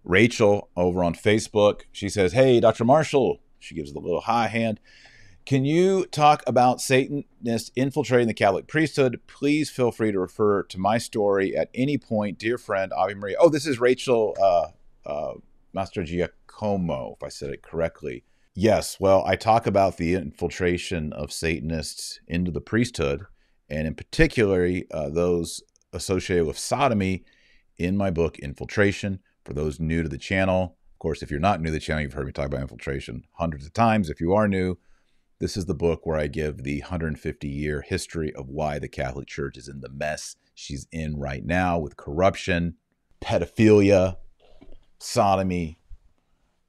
Rachel over on Facebook, she says, "Hey, Dr. Marshall," she gives the little high hand. "Can you talk about Satanists infiltrating the Catholic priesthood? Please feel free to refer to my story at any point. Dear friend, Ave Maria." Oh, this is Rachel Master Giacomo, if I said it correctly. Yes, well, I talk about the infiltration of Satanists into the priesthood, and in particular, those associated with sodomy in my book, Infiltration. For those new to the channel, of course, if you're not new to the channel, you've heard me talk about infiltration hundreds of times. If you are new, this is the book where I give the 150-year history of why the Catholic Church is in the mess she's in right now with corruption, pedophilia, sodomy,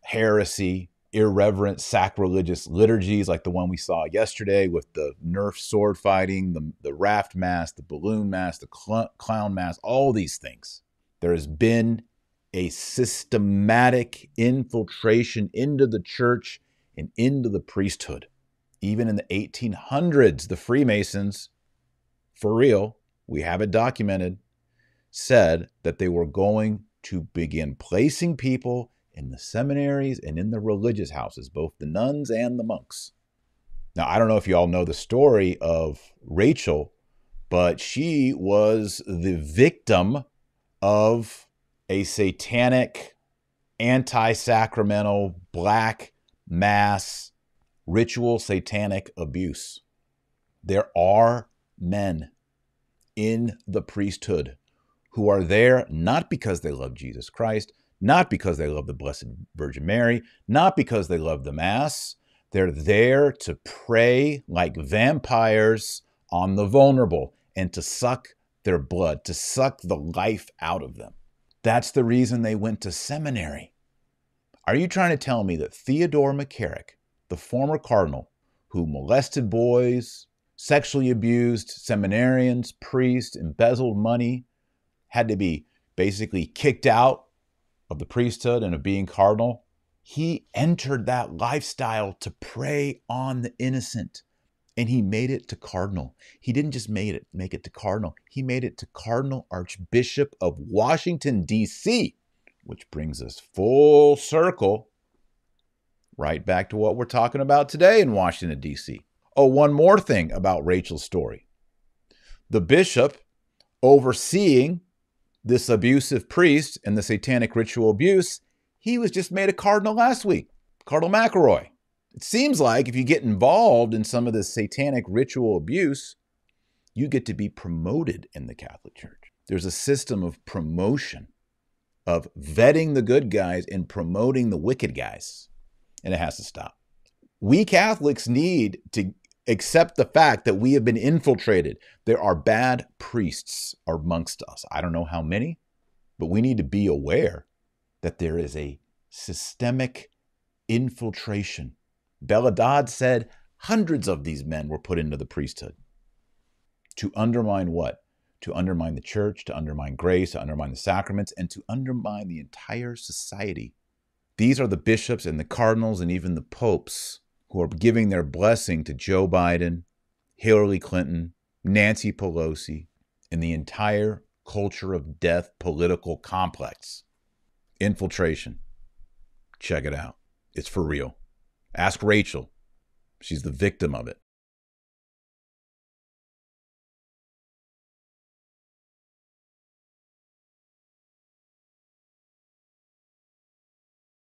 heresy, irreverent sacrilegious liturgies like the one we saw yesterday with the Nerf sword fighting, the raft mass, the balloon mass, the clown mass, all these things. There has been a systematic infiltration into the church and into the priesthood. Even in the 1800s, the Freemasons, for real, we have it documented, said that they were going to begin placing people in the seminaries and in the religious houses, both the nuns and the monks. Now, I don't know if you all know the story of Rachel, but she was the victim of a satanic, anti-sacramental, black mass ritual satanic abuse. There are men in the priesthood who are there not because they love Jesus Christ, not because they love the Blessed Virgin Mary, not because they love the Mass. They're there to prey like vampires on the vulnerable and to suck their blood, to suck the life out of them. That's the reason they went to seminary. Are you trying to tell me that Theodore McCarrick, the former cardinal who molested boys, sexually abused seminarians, priests, embezzled money, had to be basically kicked out of the priesthood and of being cardinal? He entered that lifestyle to prey on the innocent, and he made it to cardinal. He didn't just make it to cardinal. He made it to Cardinal Archbishop of Washington, D.C., which brings us full circle right back to what we're talking about today in Washington, D.C. Oh, one more thing about Rachel's story. The bishop overseeing this abusive priest and the satanic ritual abuse, he was just made a cardinal last week, Cardinal McElroy. It seems like if you get involved in some of this satanic ritual abuse, you get to be promoted in the Catholic Church. There's a system of promotion, of vetting the good guys and promoting the wicked guys. And it has to stop. We Catholics need to accept the fact that we have been infiltrated. There are bad priests amongst us. I don't know how many, but we need to be aware that there is a systemic infiltration. Belladad said hundreds of these men were put into the priesthood. To undermine what? To undermine the church, to undermine grace, to undermine the sacraments, and to undermine the entire society. These are the bishops and the cardinals and even the popes who are giving their blessing to Joe Biden, Hillary Clinton, Nancy Pelosi, and the entire culture of death political complex. Infiltration. Check it out. It's for real. Ask Rachel. She's the victim of it.